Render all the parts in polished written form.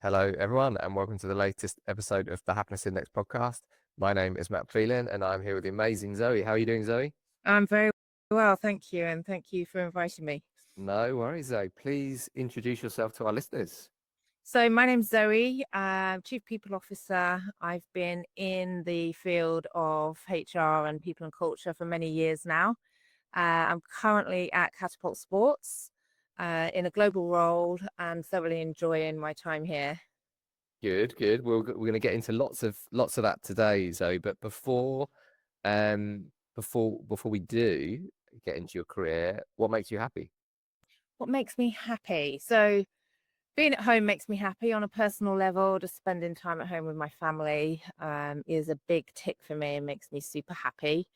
Hello, everyone, and welcome to the latest episode of the Happiness Index podcast. My name is Matt Phelan, and I'm here with the amazing Zoe. How are you doing, Zoe? I'm very well, thank you, and thank you for inviting me. No worries, Zoe. Please introduce yourself to our listeners. So my name's Zoe, Chief People Officer. I've been in the field of HR and people and culture for many years now. I'm currently at Catapult Sports in a global role and thoroughly enjoying my time here. Good, good. We're going to get into lots of that today, Zoe. But before we do get into your career, what makes you happy? What makes me happy? So being at home makes me happy on a personal level. Just spending time at home with my family is a big tick for me and makes me super happy.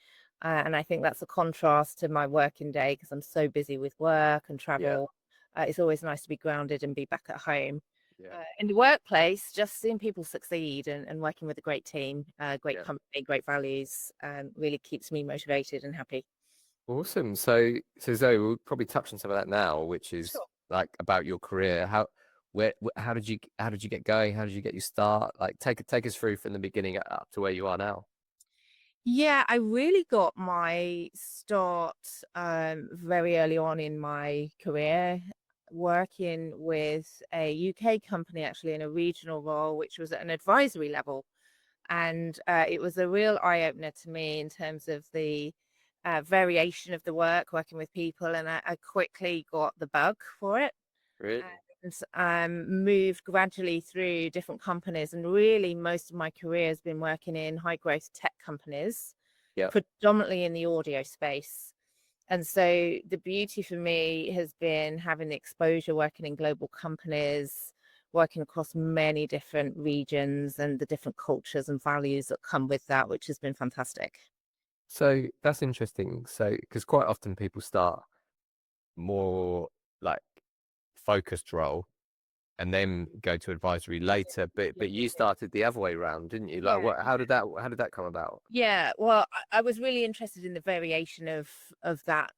And I think that's a contrast to my working day because I'm so busy with work and Yeah, travel. It's always nice to be grounded and be back at home. yeah, In the workplace, just seeing people succeed and working with a great team, great yeah. company, great values, really keeps me motivated and happy. Awesome. So Zoe, we'll probably touch on some of that now, which is Sure. like about your career. How did you get going? How did you get your start? Like, take us through from the beginning up to where you are now. Yeah, I really got my start very early on in my career, working with a UK company actually in a regional role, which was at an advisory level. And it was a real eye opener to me in terms of the variation of the work, working with people. And I quickly got the bug for it Really? and moved gradually through different companies. And really, most of my career has been working in high growth tech companies, Yeah. predominantly in the audio space. And so the beauty for me has been having the exposure working in global companies, working across many different regions and the different cultures and values that come with that, which has been fantastic. So that's interesting. So, because quite often people start more like focused role and then go to advisory later, but you started the other way around, didn't you? Like, Yeah. what? How did that come about? Yeah, well, I was really interested in the variation of that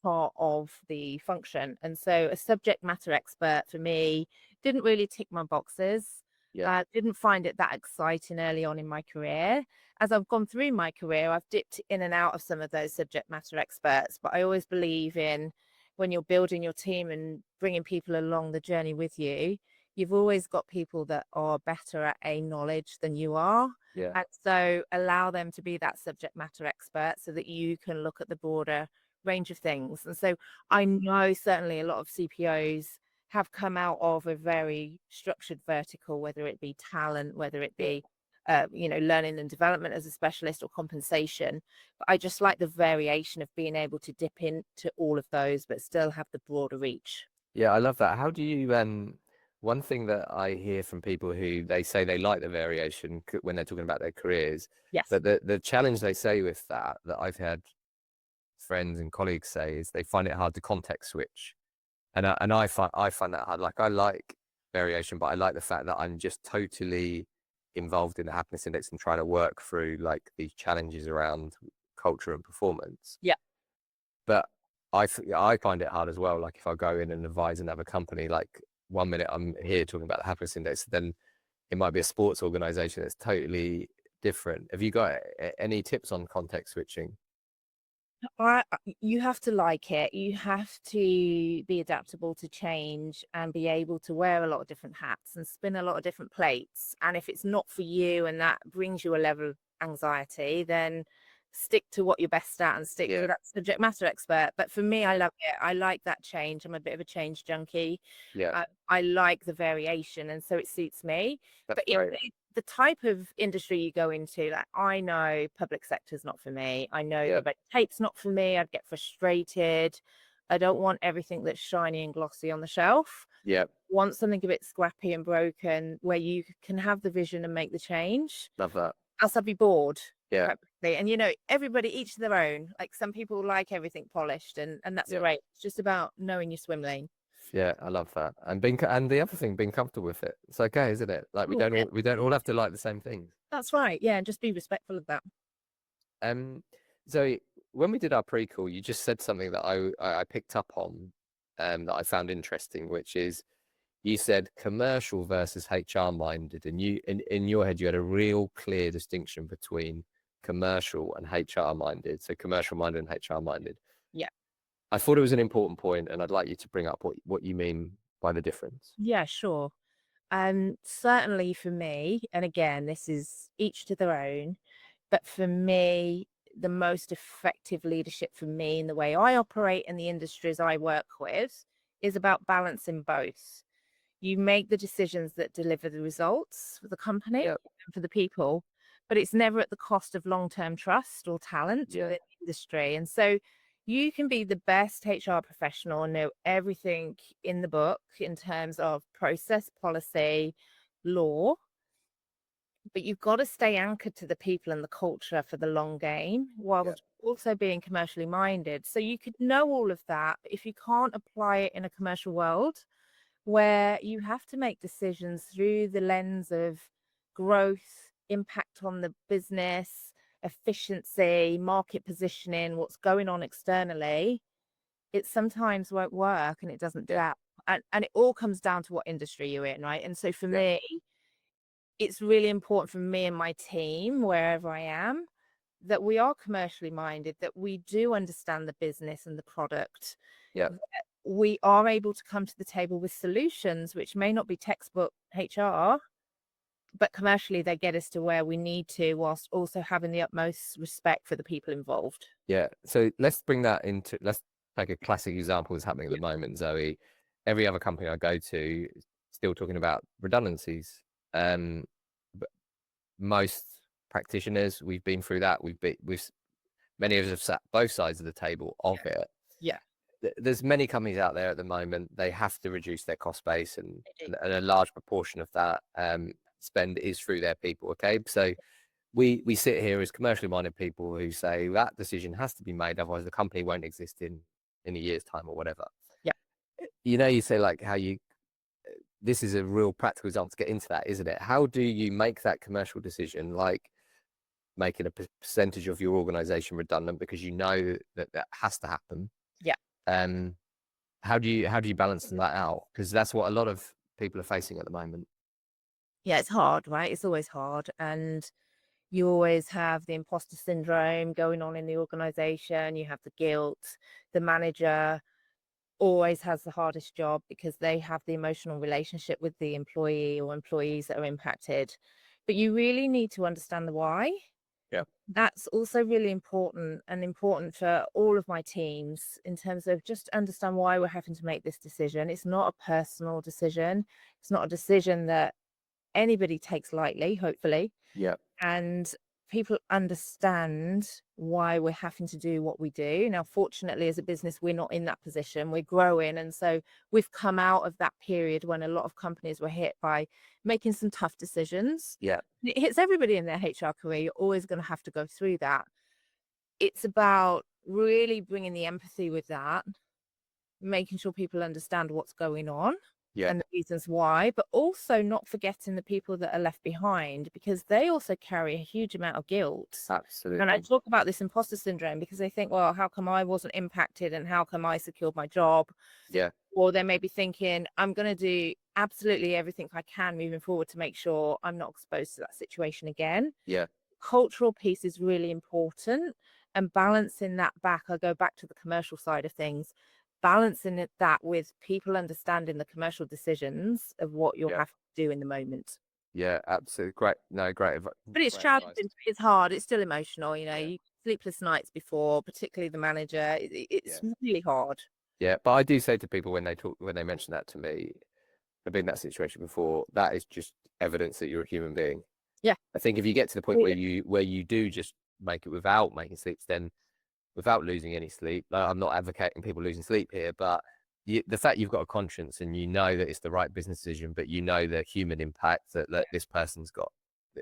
part of the function. And so a subject matter expert for me didn't really tick my boxes. Yeah. Didn't find it that exciting early on in my career. As I've gone through my career, I've dipped in and out of some of those subject matter experts, but I always believe in when you're building your team and bringing people along the journey with you, you've always got people that are better at a knowledge than you are. Yeah. And so allow them to be that subject matter expert so that you can look at the broader range of things. And so I know certainly a lot of CPOs have come out of a very structured vertical, whether it be talent, whether it Yeah. be learning and development as a specialist or compensation. But I just like the variation of being able to dip into all of those, but still have the broader reach. Yeah, I love that. How do you one thing that I hear from people who they say they like the variation when they're talking about their careers, Yes. but the challenge they say with that I've had friends and colleagues say is they find it hard to context switch. And I find that hard. Like I like variation, but I like the fact that I'm just totally involved in the happiness index and trying to work through like these challenges around culture and performance. Yeah. But I find it hard as well. Like if I go in and advise another company, like 1 minute I'm here talking about the happiness index, then it might be a sports organization that's totally different. Have you got any tips on context switching? You have to like it. You have to be adaptable to change and be able to wear a lot of different hats and spin a lot of different plates. And if it's not for you and that brings you a level of anxiety, then stick to what you're best at and stick Yeah, to that subject matter expert. But for me, I love it. I like that change. I'm a bit of a change junkie. yeah, I like the variation, and so it suits me. that's But great. the type of industry you go into, like I know public sector's not for me. I know Yeah, the red tape's not for me. I'd get frustrated. I don't want everything that's shiny and glossy on the shelf. yeah, Want something a bit scrappy and broken where you can have the vision and make the change. love that. Else I'd be bored Yeah, quite quickly. And everybody each to their own. Like some people like everything polished and that's yeah. great. It's just about knowing your swim lane. Yeah, I love that. And the other thing, being comfortable with it. It's okay, isn't it? Like Oh, we don't all have to like the same things. that's right. Yeah, and just be respectful of that. Um, so when we did our pre-call, you just said something that I picked up on, that I found interesting, which is you said commercial versus HR minded, and you in your head you had a real clear distinction between commercial and HR minded. So commercial minded and HR minded. Yeah. I thought it was an important point, and I'd like you to bring up what you mean by the difference. Yeah, sure. Certainly for me, and again, this is each to their own, but for me, the most effective leadership for me in the way I operate in the industries I work with is about balancing both. You make the decisions that deliver the results for the company Yeah, and for the people, but it's never at the cost of long-term trust or talent yeah, within the industry. And so you can be the best HR professional and know everything in the book in terms of process, policy, law, but you've got to stay anchored to the people and the culture for the long game yeah, while also being commercially minded. So you could know all of that, but if you can't apply it in a commercial world, where you have to make decisions through the lens of growth, impact on the business, efficiency, market positioning, what's going on externally, it sometimes won't work and it doesn't yeah, gel. And it all comes down to what industry you're in, right? And so for yeah, me, it's really important for me and my team, wherever I am, that we are commercially minded, that we do understand the business and the product, yeah, that we are able to come to the table with solutions which may not be textbook HR, but commercially they get us to where we need to, whilst also having the utmost respect for the people involved. yeah. So let's take a classic example that's happening at Yeah. the moment, Zoe. Every other company I go to is still talking about redundancies. Um, but most practitioners, we've been through that. Many of us have sat both sides of the table of Yeah. it. Yeah. There's many companies out there at the moment. They have to reduce their cost base, and They do. and a large proportion of that spend is through their people. Okay, so we sit here as commercially minded people who say that decision has to be made, otherwise the company won't exist in a year's time or whatever. Yeah. You say like how you this is a real practical example to get into that, isn't it? How do you make that commercial decision, like making a percentage of your organization redundant because you know that that has to happen? Yeah. Um, how do you balance that out? Because that's what a lot of people are facing at the moment. Yeah. It's hard, right? It's always hard. And you always have the imposter syndrome going on in the organization. You have the guilt. The manager always has the hardest job because they have the emotional relationship with the employee or employees that are impacted. But you really need to understand the why. Yeah, That's also really important and important for all of my teams in terms of just understand why we're having to make this decision. It's not a personal decision. It's not a decision that anybody takes lightly, hopefully, yeah, and people understand why we're having to do what we do. Now, fortunately, as a business, we're not in that position. We're growing. And so we've come out of that period when a lot of companies were hit by making some tough decisions. yeah, It hits everybody in their HR career. You're always going to have to go through that. It's about really bringing the empathy with that, making sure people understand what's going on yeah. and the reasons why, but also not forgetting the people that are left behind because they also carry a huge amount of guilt. And I Absolutely. talk about this imposter syndrome because they think, well, how come I wasn't impacted and how come I secured my job? Yeah, Or they may be thinking, I'm going to do absolutely everything I can moving forward to make sure I'm not exposed to that situation again. yeah, Cultural piece is really important, and balancing that back, I go back to the commercial side of things, balancing that with people understanding the commercial decisions of what you'll yeah, have to do in the moment. yeah. Absolutely. Great. No, But it's great challenging, advice. it's hard, it's still emotional, Yeah, you sleepless nights before, particularly the manager. It's yeah, really hard. yeah. But I do say to people when they mention that to me, I've been in that situation before. That is just evidence that you're a human being. Yeah. I think if you get to the point Yeah. where you do just make it without making sleeps, then without losing any sleep. Like, I'm not advocating people losing sleep here, but the fact you've got a conscience and you know that it's the right business decision, but you know the human impact that this person's got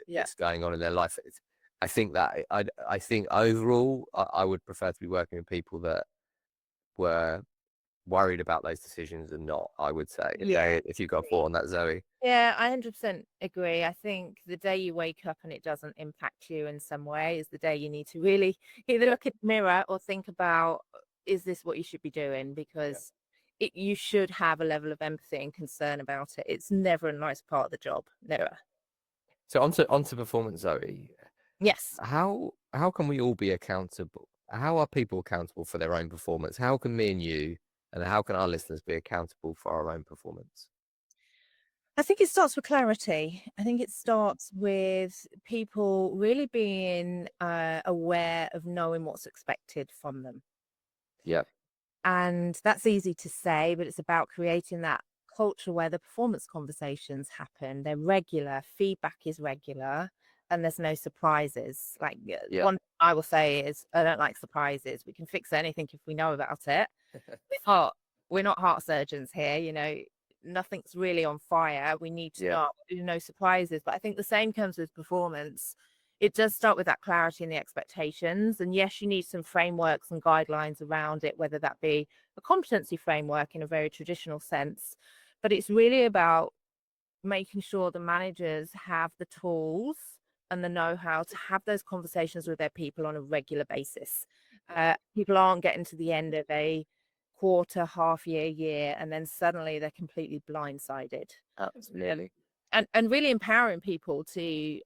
Yeah. that's going on in their life. I think that I think overall I would prefer to be working with people that were worried about those decisions and not. I would say Yeah. if you've got a thought on that, Zoe. Yeah, I 100% agree. I think the day you wake up and it doesn't impact you in some way is the day you need to really either Yeah, look in the mirror or think about, is this what you should be doing? yeah, Because you should have a level of empathy and concern about it. It's never a nice part of the job. Never. So onto performance, Zoe. Yes. How can we all be accountable? How are people accountable for their own performance? How can me and you, and how can our listeners be accountable for our own performance? I think it starts with clarity. I think it starts with people really being aware of knowing what's expected from them. Yeah, And that's easy to say, but it's about creating that culture where the performance conversations happen. They're regular, feedback is regular, and there's no surprises. Like, yeah, one thing I will say is, I don't like surprises. We can fix anything if we know about it. Heart, we're not heart surgeons here, nothing's really on fire. We need to yeah. know, no surprises. But I think the same comes with performance. It does start with that clarity and the expectations. And yes, you need some frameworks and guidelines around it, whether that be a competency framework in a very traditional sense. But it's really about making sure the managers have the tools and the know-how to have those conversations with their people on a regular basis. People aren't getting to the end of a quarter, half year, year, and then suddenly they're completely blindsided. Absolutely. And really empowering people to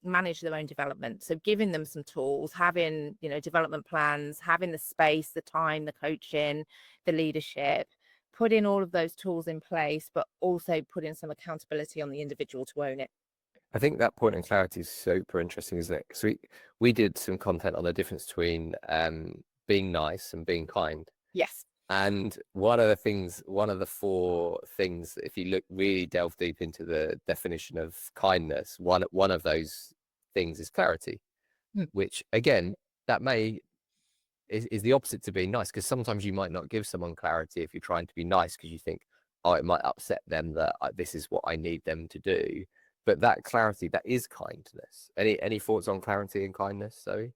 manage their own development. So giving them some tools, having development plans, having the space, the time, the coaching, the leadership, putting all of those tools in place, but also putting some accountability on the individual to own it. I think that point in clarity is super interesting, isn't it? Because we did some content on the difference between being nice and being kind. Yes. And one of the four things, if you look really delve deep into the definition of kindness, one of those things is clarity, Mm. which again, that is the opposite to being nice, because sometimes you might not give someone clarity if you're trying to be nice because you think, oh, it might upset them that this is what I need them to do. But that clarity, that is kindness. Any thoughts on clarity and kindness, Zoe?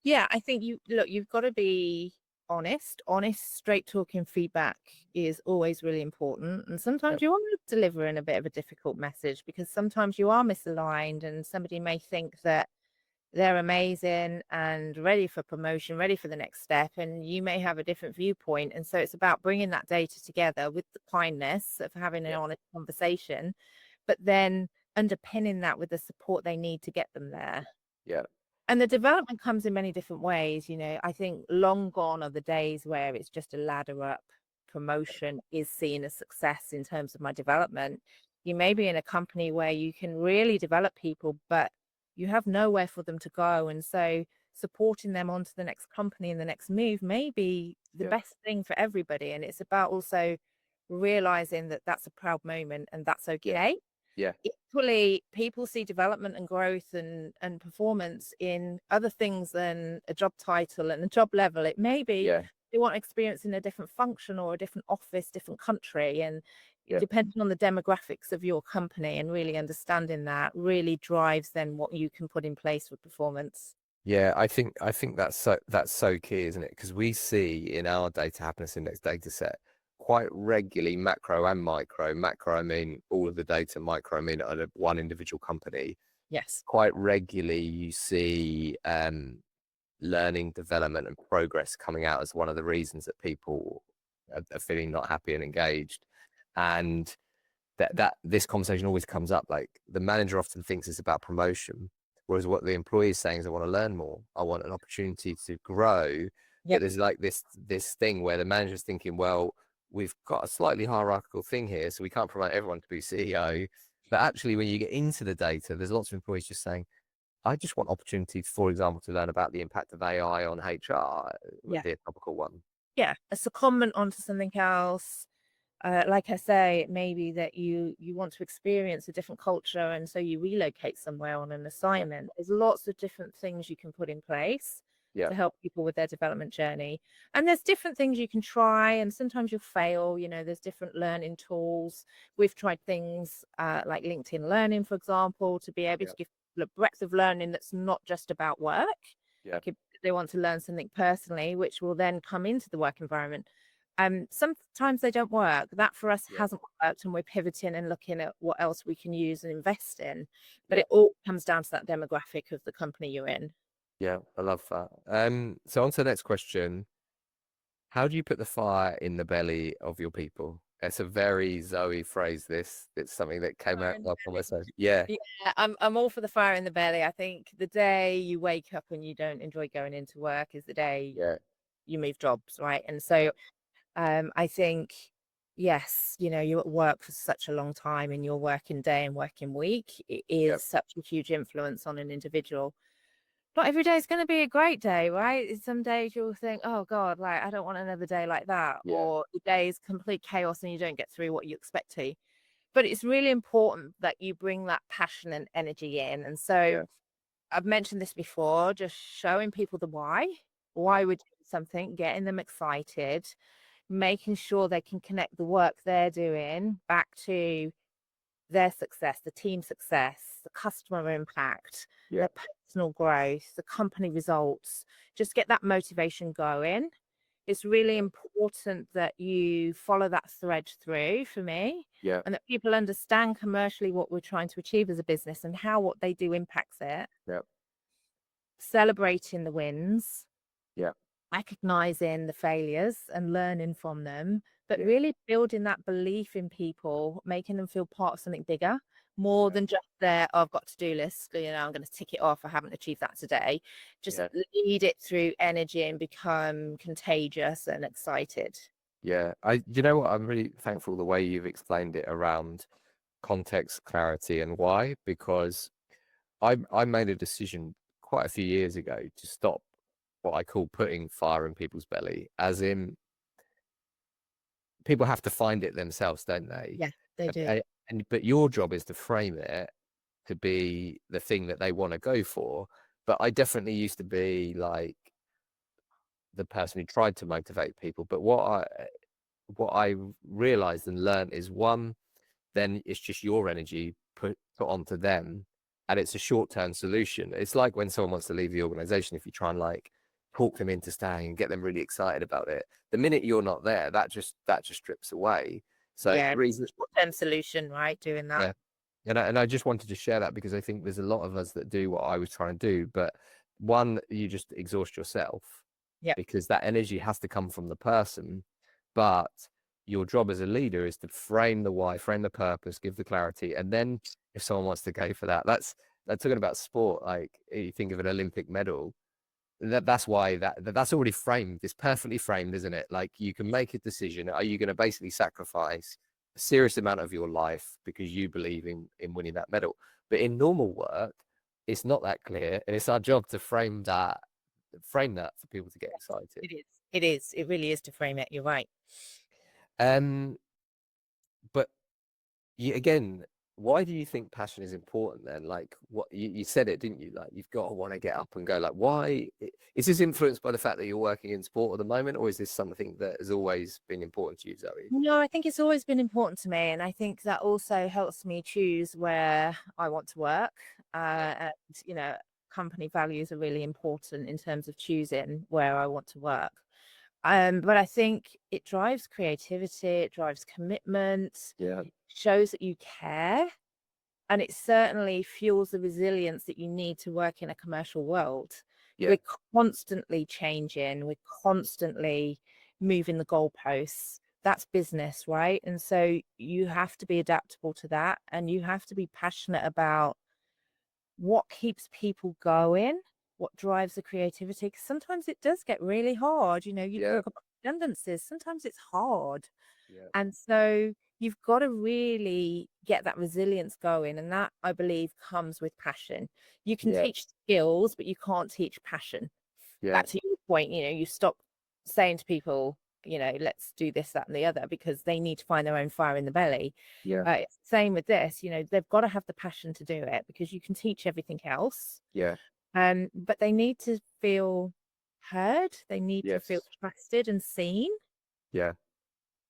Yeah, I think you've got to be honest. Honest, straight talking feedback is always really important. And Yeah, sometimes you are delivering a bit of a difficult message because sometimes you are misaligned and somebody may think that they're amazing and ready for promotion, ready for the next step, and you may have a different viewpoint. And so it's about bringing that data together with the kindness of having an yeah, honest conversation, but then underpinning that with the support they need to get them there. yeah, And the development comes in many different ways. I think long gone are the days where it's just a ladder up. Promotion is seen as success in terms of my development. You may be in a company where you can really develop people, but you have nowhere for them to go. And so supporting them onto the next company and the next move may be the yeah, best thing for everybody. And it's about also realizing that that's a proud moment and that's yeah, okay. yeah, Equally, people see development and growth and performance in other things than a job title and a job level. It may be yeah, they want experience in a different function or a different office, different country, and yeah. depending on the demographics of your company and really understanding that really drives then what you can put in place for performance. Yeah, I think that's so key, isn't it? Because we see in our data happiness index data set quite regularly macro and micro. Macro, I mean all of the data. Micro, I mean at one individual company. Yes. Quite regularly, you see learning, development, and progress coming out as one of the reasons that people are feeling not happy and engaged. And that this conversation always comes up. Like the manager often thinks it's about promotion, whereas what the employee is saying is, I want to learn more, I want an opportunity to grow. But Yep. there's like this thing where the manager's thinking, well, we've got a slightly hierarchical thing here, so we can't promote everyone to be CEO. But actually, when you get into the data, there's lots of employees just saying, I just want opportunities, for example, to learn about the impact of AI on HR, would Yeah. be a topical one. Yeah. A secondment onto something else. Like I say, it may be that you want to experience a different culture, and so you relocate somewhere on an Yeah, assignment. There's lots of different things you can put in place yeah, to help people with their development journey. And there's different things you can try, and sometimes you'll fail. There's different learning tools. We've tried things like LinkedIn Learning, for example, to be able yeah, to give people a breadth of learning that's not just about work. yeah, If they want to learn something personally, which will then come into the work environment. Sometimes they don't work. That for us yeah, hasn't worked, and we're pivoting and looking at what else we can use and invest in. But yeah. it all comes down to that demographic of the company you're in. Yeah, I love that. So on to the next question. How do you put the fire in the belly of your people? It's a very Zoe phrase. This it's something that came Fire out in in the our belly. conversation. Yeah, Yeah, I'm all for the fire in the belly. I think the day you wake up and you don't enjoy going into work is the day yeah, you move jobs, right? And so I think, yes, you're at work for such a long time in your working day and working week. It yeah, is such a huge influence on an individual. Not every day is going to be a great day, right? Some days you'll think, oh God, like I don't want another day like that. yeah, Or the day is complete chaos and you don't get through what you expect to. But it's really important that you bring that passion and energy in. And so yeah, I've mentioned this before, just showing people the why. yeah, Why we're doing something, getting them excited, making sure they can connect the work they're doing back to their success, the team success, the customer impact, yeah, their personal growth, the company results. Just get that motivation going. It's really important that you follow that thread through for me yeah, and that people understand commercially what we're trying to achieve as a business and how what they do impacts it, yeah, celebrating the wins, yeah, recognizing the failures and learning from them, but yeah, really building that belief in people, making them feel part of something bigger, more yeah, than just their "Oh, I've got to-do list. I'm going to tick it off. I haven't achieved that today. Just yeah, lead it through energy and become contagious and excited. yeah. You know what? I'm really thankful the way you've explained it around context, clarity, and why, because I made a decision quite a few years ago to stop what I call putting fire in people's belly, as in people have to find it themselves, don't they? Yeah, they do. But your job is to frame it to be the thing that they want to go for. But I definitely used to be like the person who tried to motivate people. But what I realized and learned is, one, then it's just your energy put onto them, and it's a short-term solution. It's like when someone wants to leave the organization, if you try and like talk them into staying and get them really excited about it, the minute you're not there, that just strips away. So Yeah, the it's reason, a short-term solution, right? Doing that. yeah, and I just wanted to share that because I think there's a lot of us that do what I was trying to do, but one, you just exhaust yourself Yep. because that energy has to come from the person. But your job as a leader is to frame the why, frame the purpose, give the clarity, and then if someone wants to go for that, that's talking about sport. Like you think of an Olympic medal, that's why that's already framed. It's perfectly framed, isn't it? Like you can make a decision. Are you going to basically sacrifice a serious amount of your life because you believe in winning that medal? But in normal work, it's not that clear, and it's our job to frame that for people to get excited. It is. It is. It really is to frame it. You're right. Um, but again, why do you think passion is important then? Like what you said it, didn't you? Like you've got to want to get up and go. Like why is this influenced by the fact that you're working in sport at the moment, or is this something that has always been important to you, Zoe? No, I think it's always been important to me, and I think that also helps me choose where I want to work. Yeah, And company values are really important in terms of choosing where I want to work. But I think it drives creativity, it drives commitment, yeah, shows that you care, and it certainly fuels the resilience that you need to work in a commercial world. yeah, We're constantly changing, we're constantly moving the goalposts. That's business, right? And so you have to be adaptable to that and you have to be passionate about what keeps people going, what drives the creativity. Because sometimes it does get really hard. You yeah, talk about redundancies, sometimes it's hard. yeah, And so you've got to really get that resilience going. And that, I believe, comes with passion. You can yeah, teach skills, but you can't teach passion. yeah, Back to your point, you stop saying to people, let's do this, that, and the other because they need to find their own fire in the belly. yeah, It's the same with this, they've got to have the passion to do it because you can teach everything else. yeah, But they need to feel heard. They need to feel yes, trusted and seen yeah.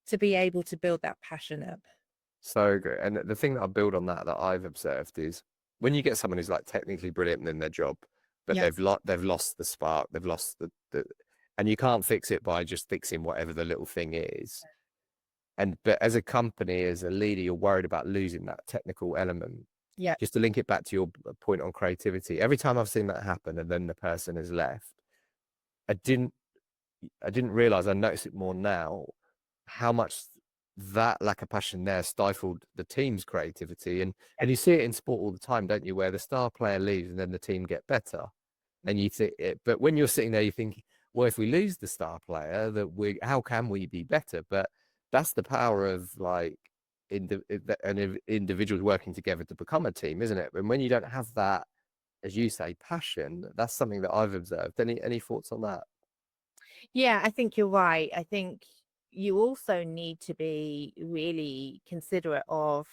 to be able to build that passion up. So good. And the thing that I build on that I've observed is when you get someone who's like technically brilliant in their job, but Yeah. they've lost the spark, they've lost the and you can't fix it by just fixing whatever the little thing is. But as a company, as a leader, you're worried about losing that technical element. Yeah. Just to link it back to your point on creativity, every time I've seen that happen and then the person has left, I didn't. I didn't realize, I notice it more now, how much that lack of passion there stifled the team's creativity. And you see it in sport all the time, don't you? Where the star player leaves and then the team get better. And you think it, but when you're sitting there, you think, well, if we lose the star player, how can we be better? But that's the power of like individuals working together to become a team, isn't it? And when you don't have that, as you say, passion, that's something that I've observed. Any thoughts on that? Yeah, I think you're right. I think you also need to be really considerate of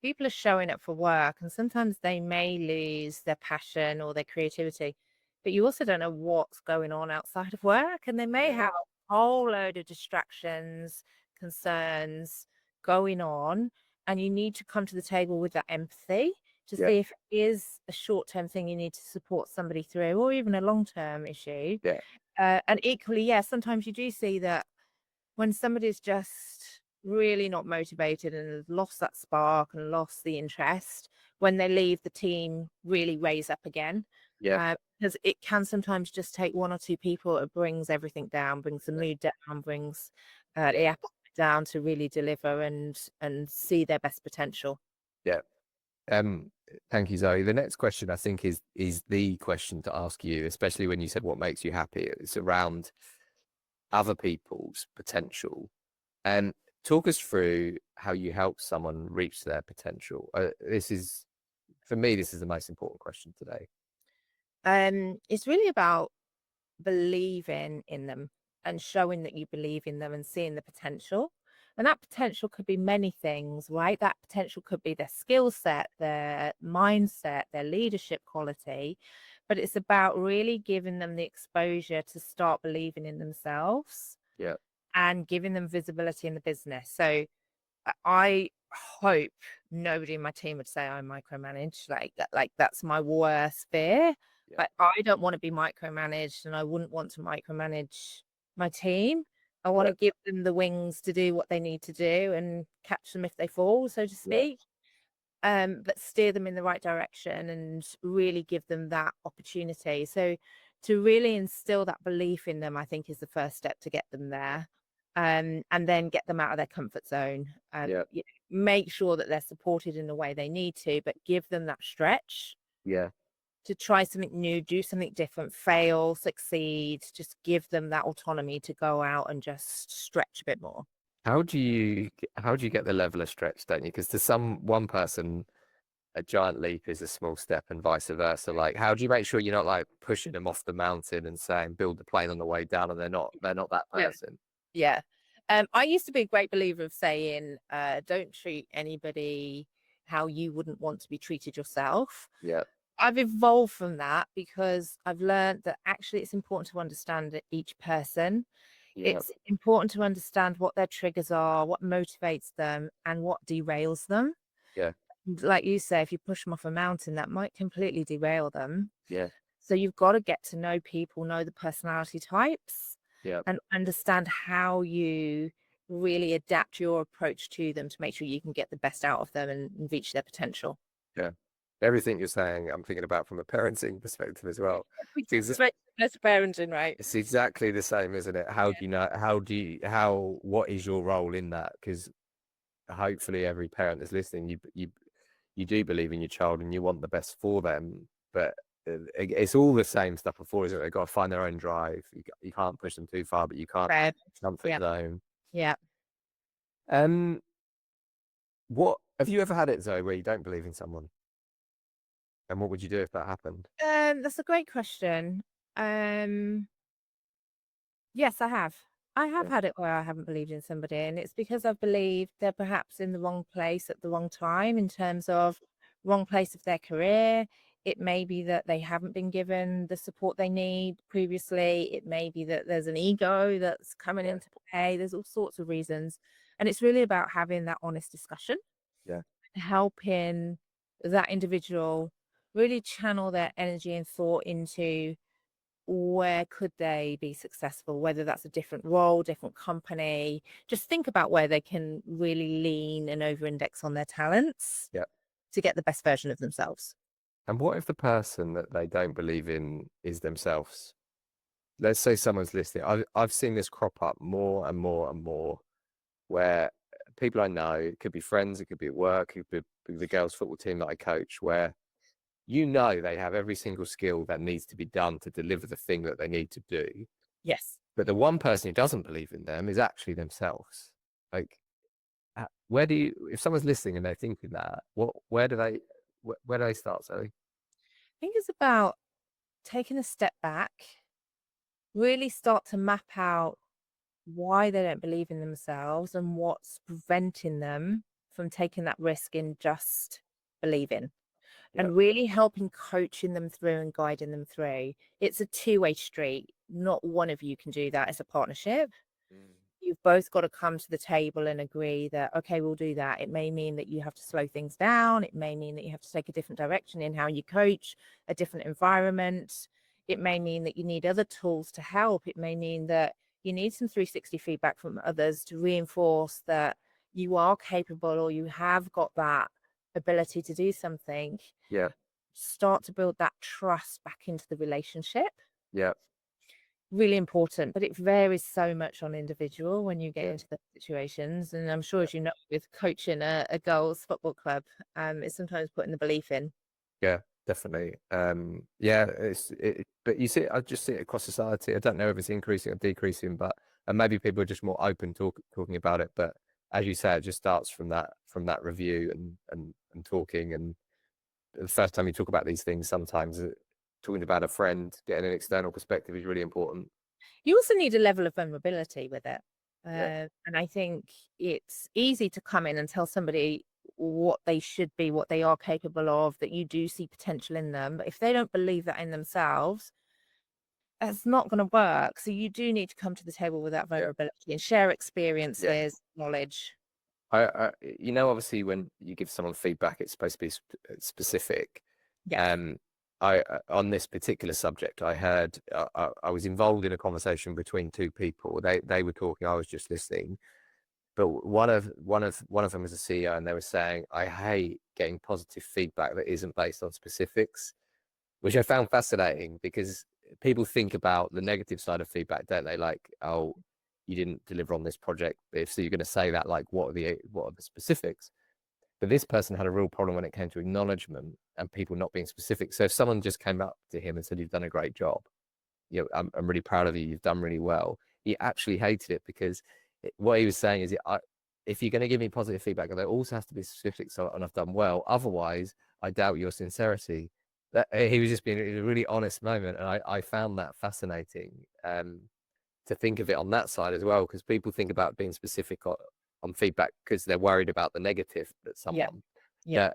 people are showing up for work, and sometimes they may lose their passion or their creativity, but you also don't know what's going on outside of work, and they may Yeah, have a whole load of distractions, concerns going on, and you need to come to the table with that empathy to yeah, see if it is a short-term thing you need to support somebody through, or even a long-term issue. yeah, And equally, yeah, sometimes you do see that when somebody's just really not motivated and has lost that spark and lost the interest, when they leave, the team really raise up again. yeah, Because it can sometimes just take one or two people. It brings everything down, brings the yeah, mood down, brings yeah, the appetite down to really deliver and see their best potential. yeah. Um, Thank you, Zoe. The next question I think is the question to ask you, especially when you said what makes you happy. It's around other people's potential. And talk us through how you help someone reach their potential. This is, for me, this is the most important question today. It's really about believing in them and showing that you believe in them and seeing the potential. And that potential could be many things, right? That potential could be their skill set, their mindset, their leadership quality. But it's about really giving them the exposure to start believing in themselves Yeah, and giving them visibility in the business. So I hope nobody in my team would say I micromanage, like that, like that's my worst fear. yeah, But I don't want to be micromanaged, and I wouldn't want to micromanage my team. I want yeah, to give them the wings to do what they need to do and catch them if they fall, so to yeah, speak. But steer them in the right direction and really give them that opportunity. So to really instill that belief in them, I think is the first step to get them there. And then get them out of their comfort zone. yeah, Make sure that they're supported in the way they need to, but give them that stretch yeah. to try something new, do something different, fail, succeed. Just give them that autonomy to go out and just stretch a bit more. How do you get the level of stretch, don't you? Because to one person, a giant leap is a small step and vice versa. Like, how do you make sure you're not like pushing them off the mountain and saying build the plane on the way down and they're not that Yeah. person? Yeah. I used to be a great believer of saying, don't treat anybody how you wouldn't want to be treated yourself. Yeah, I've evolved from that because I've learned that actually it's important to understand each person. yeah, It's important to understand what their triggers are, what motivates them, and what derails them. yeah, Like you say, if you push them off a mountain, that might completely derail them. yeah, So you've got to get to know people, know the personality types, yeah, and understand how you really adapt your approach to them to make sure you can get the best out of them and reach their potential. yeah. Everything you're saying, I'm thinking about from a parenting perspective as well. Because That's parenting, right? it's exactly the same, isn't it? How Yeah. do you know? What is your role in that? Because hopefully every parent that's listening, you do believe in your child and you want the best for them, but it's all the same stuff before, isn't it? They've got to find their own drive. You can't push them too far, but you can't Right. comfort Yeah. zone. Yeah. Um, what have you ever had it, Zoe, where you don't believe in someone? And what would you do if that happened? That's a great question. Um, yes, I have. I have Yeah, had it where I haven't believed in somebody, and it's because I've believed they're perhaps in the wrong place at the wrong time in terms of wrong place of their career. It may be that they haven't been given the support they need previously. It may be that there's an ego that's coming yeah, into play. There's all sorts of reasons. And it's really about having that honest discussion, yeah, helping that individual really channel their energy and thought into where could they be successful, whether that's a different role, different company. Just think about where they can really lean and over index on their talents yeah. to get the best version of themselves. And what if the person that they don't believe in is themselves? let's say someone's listening. I've seen this crop up more and more and more, where people I know, it could be friends, it could be at work, it could be the girls' football team that I coach, where they have every single skill that needs to be done to deliver the thing that they need to do. Yes. But the one person who doesn't believe in them is actually themselves. Like, where do you, if someone's listening and they're thinking that, where do they start? So, I think it's about taking a step back, really start to map out why they don't believe in themselves and what's preventing them from taking that risk in just believing, yeah, and really helping coaching them through and guiding them through. It's a two-way street. Not one of you can do that. As a partnership. mm, You've both got to come to the table and agree that, okay, we'll do that. It may mean that you have to slow things down. It may mean that you have to take a different direction in how you coach, a different environment. It may mean that you need other tools to help. It may mean that you need some 360 feedback from others to reinforce that you are capable or you have got that ability to do something. yeah, Start to build that trust back into the relationship. yeah, Really important, but it varies so much on individual when you get yeah, into the situations, and I'm sure, yeah. as you know, with coaching a girls' football club, it's sometimes putting the belief in. Yeah, definitely. Yeah, but you see, I just see it across society. I don't know if it's increasing or decreasing, but and maybe people are just more open talking about it. But as you say, it just starts from that review and talking. And the first time you talk about these things, sometimes talking about a friend, getting an external perspective is really important. You also need a level of vulnerability with it, Yeah, and I think it's easy to come in and tell somebody what they should be, what they are capable of, that you do see potential in them, but if they don't believe that in themselves, it's not gonna work, so you do need to come to the table with that yeah, vulnerability and share yeah. experiences, knowledge. Obviously, when you give someone feedback, it's supposed to be specific. Yes. Um, on this particular subject, I was involved in a conversation between two people. They were talking, I was just listening. But one of them was a CEO, and they were saying, "I hate getting positive feedback that isn't based on specifics," which I found fascinating because people think about the negative side of feedback, don't they? Like, oh, you didn't deliver on this project. If so, you're going to say that, like, what are the specifics? But this person had a real problem when it came to acknowledgement and people not being specific. So if someone just came up to him and said, "You've done a great job. I'm really proud of you. You've done really well." He actually hated it because what he was saying is, if you're going to give me positive feedback, there also has to be specific. So, and I've done well. Otherwise, I doubt your sincerity. That he was just being a really honest moment, and I found that fascinating. To think of it on that side as well, because people think about being specific on feedback because they're worried about the negative that Yeah. someone Yeah.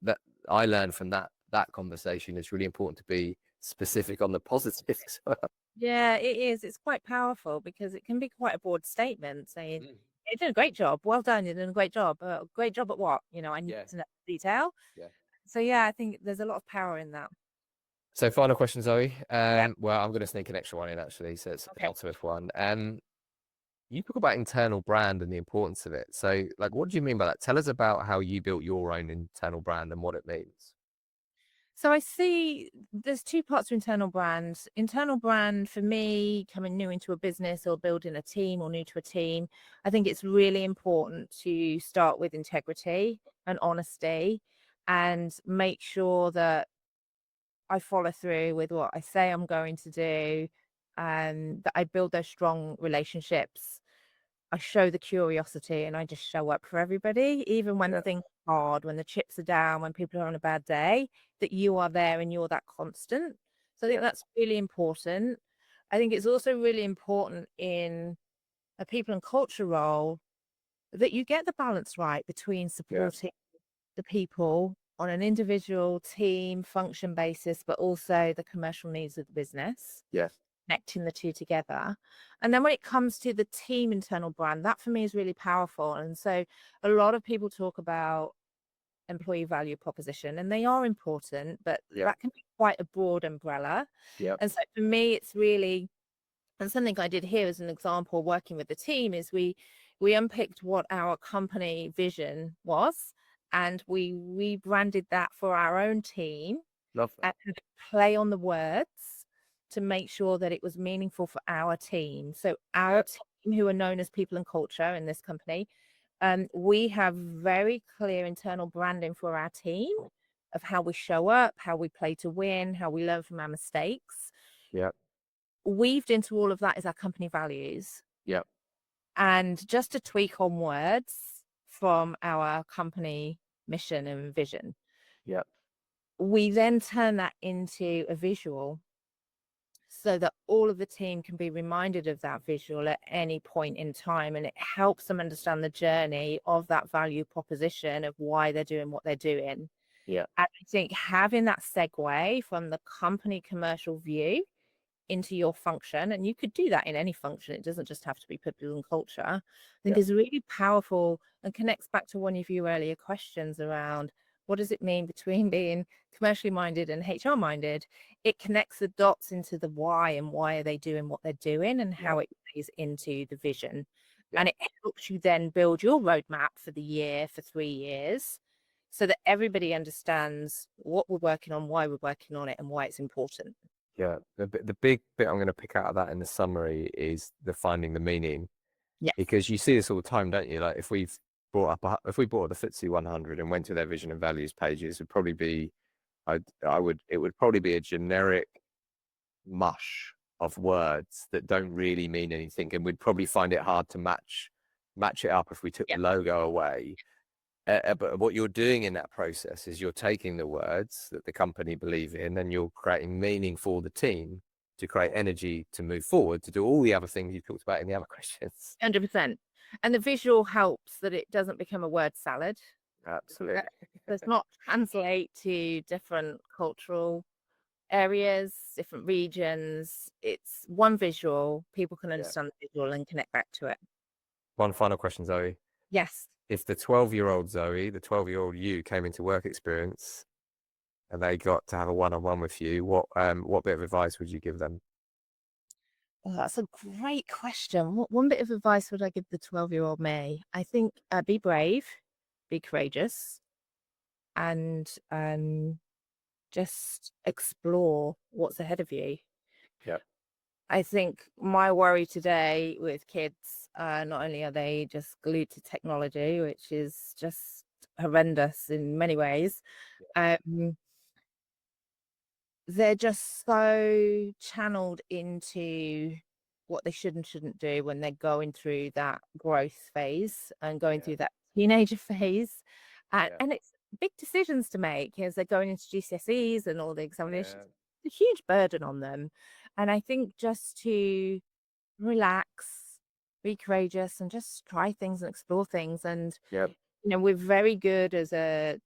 that I learned from that conversation. It's really important to be specific on the positives. Yeah, it is. It's quite powerful because it can be quite a broad statement saying, Mm, "You're doing a great job. Well done. You're doing a great job. Great job at what? I need yeah, to know detail." yeah. So yeah, I think there's a lot of power in that. So final question, Zoe. Yeah. Well, I'm going to sneak an extra one in actually, so it's a Okay. penultimate one. You talk about internal brand and the importance of it. So, like, what do you mean by that? Tell us about how you built your own internal brand and what it means. So I see there's two parts to internal brands. Internal brand for me, coming new into a business or building a team or new to a team, I think it's really important to start with integrity and honesty and make sure that I follow through with what I say I'm going to do, and that I build those strong relationships. I show the curiosity and I just show up for everybody, even when Yeah, things are hard, when the chips are down, when people are on a bad day, that you are there and you're that constant. So I think yeah, that's really important. I think it's also really important in a people and culture role that you get the balance right between yeah, supporting the people on an individual team function basis, but also the commercial needs of the business, yeah, connecting the two together. And then when it comes to the team internal brand, that for me is really powerful. And so a lot of people talk about employee value proposition, and they are important, but yeah, that can be quite a broad umbrella. yeah. And so for me, it's really, and something I did here as an example working with the team is we unpicked what our company vision was and we rebranded that for our own team Love that. and play on the words. to make sure that it was meaningful for our team. So our Yep. team, who are known as people and culture in this company, we have very clear internal branding for our team of how we show up, how we play to win, how we learn from our mistakes. Yep. Weaved into all of that is our company values. Yep. And just a tweak on words from our company mission and vision. Yep. We then turn that into a visual so that all of the team can be reminded of that visual at any point in time. And it helps them understand the journey of that value proposition of why they're doing what they're doing. Yep. And I think having that segue from the company commercial view into your function, and you could do that in any function, it doesn't just have to be people and culture, I think Yep. is really powerful and connects back to one of your earlier questions around what does it mean between being commercially minded and HR minded. It connects the dots into the why and why are they doing what they're doing and Yep. how it plays into the vision. Yep. And it helps you then build your roadmap for the year, for 3 years, so that everybody understands what we're working on, why we're working on it, and why it's important. Yeah, the big bit I'm going to pick out of that in the summary is the finding the meaning, Yes. because you see this all the time, don't you? Like if we brought the FTSE 100 and went to their vision and values pages, it'd probably be, it would probably be a generic mush of words that don't really mean anything, and we'd probably find it hard to match it up if we took Yeah. the logo away. But what you're doing in that process is you're taking the words that the company believe in and you're creating meaning for the team to create energy to move forward, to do all the other things you talked about in the other questions. 100%. And the visual helps that it doesn't become a word salad. Absolutely. Does not translate to different cultural areas, different regions. It's one visual. People can Yeah. understand the visual and connect back to it. One final question, Zoe. Yes. If the 12-year-old Zoe, the 12-year-old you came into work experience and they got to have a one-on-one with you, what bit of advice would you give them? Oh, that's a great question. What one bit of advice would I give the 12-year-old me? I think be brave, be courageous, and just explore what's ahead of you. Yep. I think my worry today with kids, not only are they just glued to technology, which is just horrendous in many ways, um, they're just so channeled into what they should and shouldn't do when they're going through that growth phase and going Yeah. through that teenager phase. Yeah. And it's big decisions to make as they're going into GCSEs and all the Yeah. examinations. It's a huge burden on them. And I think just to relax, be courageous, and just try things and explore things. And, Yep. we're very good as a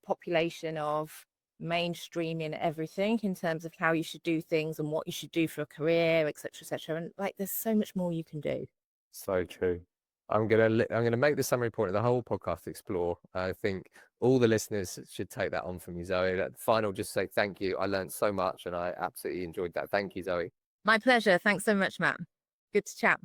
population of mainstreaming everything in terms of how you should do things and what you should do for a career, etc., etc. And like, there's so much more you can do. So true. I'm gonna make the summary point of the whole podcast explore. I think all the listeners should take that on from you, Zoe. That final, just say thank you. I learned so much and I absolutely enjoyed that. Thank you, Zoe. My pleasure. Thanks so much, Matt. Good to chat.